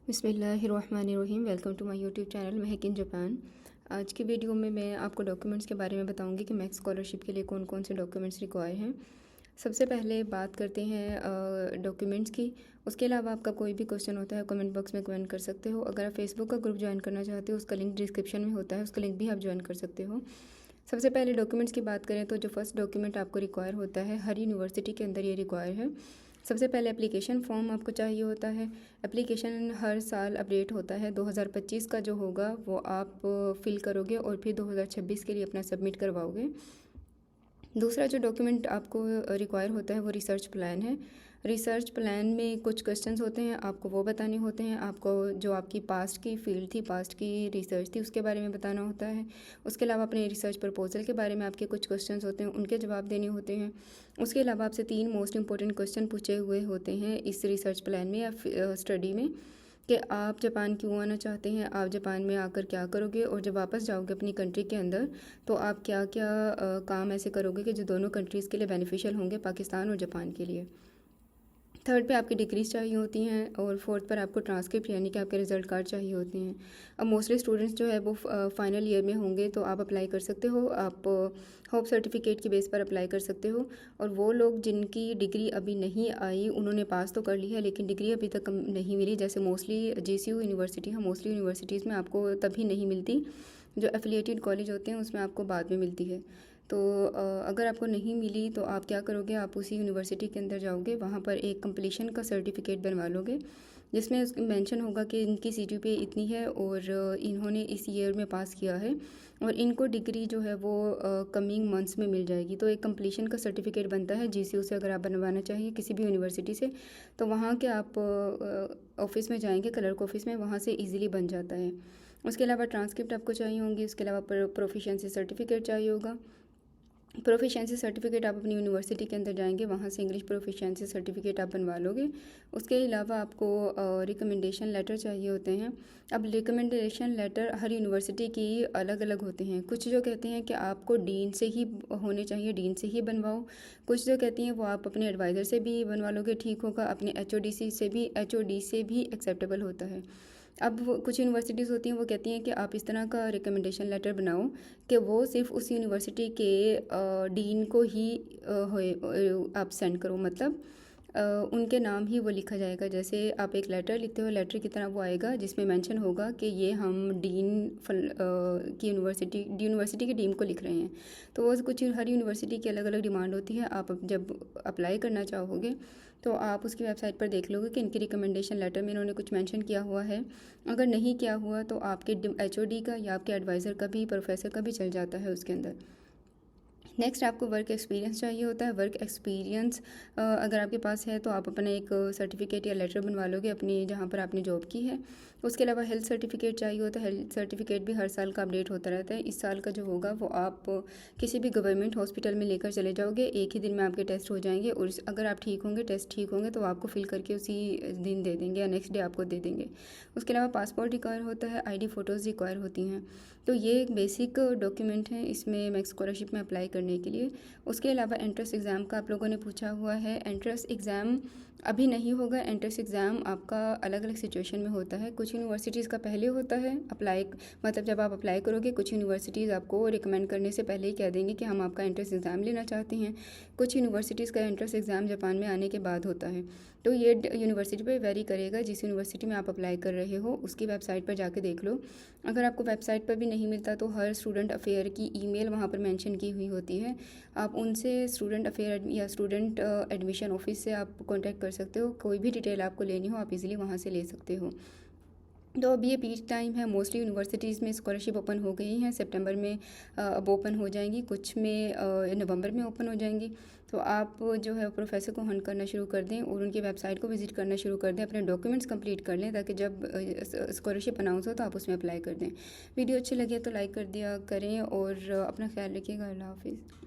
बिस्मिल्लाहिर्रहमानिर्रहीम। Welcome to my YouTube channel Mahak in Japan. आज की वीडियो में मैं आपको डॉक्यूमेंट्स के बारे में बताऊंगी कि मैक्स स्कॉलरशिप के लिए कौन कौन से डॉक्यूमेंट्स रिक्वायर हैं। सबसे पहले बात करते हैं डॉक्यूमेंट्स की। उसके अलावा आपका कोई भी क्वेश्चन होता है कमेंट बॉक्स में कमेंट कर सकते हो। अगर आप फेसबुक का ग्रुप ज्वाइन करना चाहते हो उसका लिंक डिस्क्रिप्शन में होता है, उसका लिंक भी आप ज्वाइन कर सकते हो। सबसे पहले डॉक्यूमेंट्स की बात करें तो जो फर्स्ट डॉक्यूमेंट आपको रिक्वायर होता है, हर यूनिवर्सिटी के अंदर ये रिक्वायर है। सबसे पहले एप्लीकेशन फ़ॉर्म आपको चाहिए होता है। एप्लीकेशन हर साल अपडेट होता है। 2025 का जो होगा वो आप फिल करोगे और फिर 2026 के लिए अपना सबमिट करवाओगे। दूसरा जो डॉक्यूमेंट आपको रिक्वायर होता है वो रिसर्च प्लान है। रिसर्च प्लान में कुछ क्वेश्चंस होते हैं, आपको वो बताने होते हैं। आपको जो आपकी पास्ट की फील्ड थी, पास्ट की रिसर्च थी, उसके बारे में बताना होता है। उसके अलावा अपने रिसर्च प्रपोजल के बारे में आपके कुछ क्वेश्चंस होते हैं, उनके जवाब देने होते हैं। उसके अलावा आपसे 3 मोस्ट इंपॉर्टेंट क्वेश्चन पूछे हुए होते हैं इस रिसर्च प्लान में या स्टडी में, कि आप जापान क्यों आना चाहते हैं, आप जापान में आकर क्या करोगे, और जब वापस जाओगे अपनी कंट्री के अंदर तो आप क्या क्या काम ऐसे करोगे कि जो दोनों कंट्रीज़ के लिए बेनिफिशियल होंगे, पाकिस्तान और जापान के लिए। थर्ड पे आपकी डिग्रीज चाहिए होती हैं और फोर्थ पर आपको ट्रांसक्रिप्ट यानी कि आपके रिजल्ट कार्ड चाहिए होते हैं। अब मोस्टली स्टूडेंट्स जो है वो फाइनल ईयर में होंगे तो आप अप्लाई कर सकते हो। आप होप सर्टिफिकेट की बेस पर अप्लाई कर सकते हो। और वो लोग जिनकी डिग्री अभी नहीं आई, उन्होंने पास तो कर ली है लेकिन डिग्री अभी तक नहीं मिली, जैसे मोस्टली GCU यूनिवर्सिटी है, मोस्टली यूनिवर्सिटीज़ में आपको तभी नहीं मिलती, जो एफिलिएटेड कॉलेज होते हैं उसमें आपको बाद में मिलती है। तो अगर आपको नहीं मिली तो आप क्या करोगे, आप उसी यूनिवर्सिटी के अंदर जाओगे, वहाँ पर एक कंप्लीशन का सर्टिफिकेट बनवा लोगे जिसमें उसमें मेंशन होगा कि इनकी CGPA इतनी है और इन्होंने इस ईयर में पास किया है और इनको डिग्री जो है वो कमिंग मंथ्स में मिल जाएगी। तो एक कंप्लीशन का सर्टिफिकेट बनता है GCU से। अगर आप बनवाना चाहिए किसी भी यूनिवर्सिटी से तो वहाँ के आप ऑफिस में जाएंगे, क्लर्क ऑफिस में, वहाँ से ईजिली बन जाता है। उसके अलावा ट्रांसक्रिप्ट आपको चाहिए होंगी। उसके अलावा प्रोफिशिएंसी सर्टिफिकेट चाहिए होगा। प्रोफिशिएंसी सर्टिफिकेट आप अपनी यूनिवर्सिटी के अंदर जाएंगे, वहाँ से इंग्लिश प्रोफिशिएंसी सर्टिफिकेट आप बनवा लोगे। उसके अलावा आपको रिकमेंडेशन लेटर चाहिए होते हैं। अब रिकमेंडेशन लेटर हर यूनिवर्सिटी की अलग अलग होते हैं। कुछ जो कहते हैं कि आपको डीन से ही होने चाहिए, डीन से ही बनवाओ। कुछ जो कहती हैं वो आप अपने एडवाइज़र से भी बनवा लोगे, ठीक होगा। अपने HOD से भी एक्सेप्टेबल होता है। अब वो कुछ यूनिवर्सिटीज़ होती हैं वो कहती हैं कि आप इस तरह का रिकमेंडेशन लेटर बनाओ कि वो सिर्फ उस यूनिवर्सिटी के डीन को ही आप सेंड करो, मतलब उनके नाम ही वो लिखा जाएगा। जैसे आप एक लेटर लिखते हो, लेटर की तरह वो आएगा जिसमें मेंशन होगा कि ये हम डीन की यूनिवर्सिटी के डीन को लिख रहे हैं। तो वो कुछ हर यूनिवर्सिटी की अलग अलग डिमांड होती है। आप जब अप्लाई करना चाहोगे तो आप उसकी वेबसाइट पर देख लोगे कि इनकी रिकमेंडेशन लेटर में इन्होंने कुछ मेंशन किया हुआ है। अगर नहीं किया हुआ तो आपके HOD का या आपके एडवाइज़र का भी, प्रोफेसर का भी चल जाता है उसके अंदर। नेक्स्ट आपको वर्क एक्सपीरियंस चाहिए होता है। वर्क एक्सपीरियंस अगर आपके पास है तो आप अपना एक सर्टिफिकेट या लेटर बनवा लोगे अपनी जहाँ पर आपने जॉब की है। उसके अलावा हेल्थ सर्टिफिकेट चाहिए होता है। हेल्थ सर्टिफिकेट भी हर साल का अपडेट होता रहता है। इस साल का जो होगा वो आप किसी भी गवर्नमेंट हॉस्पिटल में लेकर चले जाओगे, एक ही दिन में आपके टेस्ट हो जाएंगे और अगर आप ठीक होंगे, टेस्ट ठीक होंगे तो आपको फिल करके उसी दिन दे देंगे या नेक्स्ट डे आपको दे देंगे। उसके अलावा पासपोर्ट रिक्वायर होता है, ID फ़ोटोज़ रिक्वायर होती हैं। तो ये एक बेसिक डॉक्यूमेंट है इसमें मैक्स स्कॉलरशिप में अप्लाई करने के लिए। उसके अलावा एंट्रेंस एग्ज़ाम का आप लोगों ने पूछा हुआ है। एंट्रेंस एग्ज़ाम अभी नहीं होगा। एंट्रेंस एग्ज़ाम आपका अलग अलग सिचुएशन में होता है। कुछ यूनिवर्सिटीज़ का पहले होता है अप्लाई, मतलब जब आप अप्लाई करोगे कुछ यूनिवर्सिटीज़ आपको रिकमेंड करने से पहले ही कह देंगे कि हम आपका एंट्रेंस एग्ज़ाम लेना चाहते हैं। कुछ यूनिवर्सिटीज़ का एंट्रेंस एग्ज़ाम जापान में आने के बाद होता है। तो ये यूनिवर्सिटी पे वेरी करेगा, जिस यूनिवर्सिटी में आप अप्लाई कर रहे हो उसकी वेबसाइट पर जाके देख लो। अगर आपको वेबसाइट पर भी नहीं मिलता तो हर स्टूडेंट अफेयर की ईमेल वहाँ पर मेंशन की हुई होती है। आप उनसे स्टूडेंट अफेयर या स्टूडेंट एडमिशन ऑफिस से आप कांटेक्ट कर सकते हो। कोई भी डिटेल आपको लेनी हो आप इजीली वहाँ से ले सकते हो। तो अब ये पीक टाइम है। मोस्टली यूनिवर्सिटीज़ में स्कॉलरशिप ओपन हो गई हैं। सितंबर में अब ओपन हो जाएंगी, कुछ में नवंबर में ओपन हो जाएंगी। तो आप जो है प्रोफेसर को हंट करना शुरू कर दें और उनकी वेबसाइट को विजिट करना शुरू कर दें। अपने डॉक्यूमेंट्स कंप्लीट कर लें ताकि जब स्कॉलरशिप अनाउंस हो तो आप उसमें अप्लाई कर दें। वीडियो अच्छी लगे तो लाइक कर दिया करें और अपना ख्याल रखिएगा। अल्लाह हाफिज़।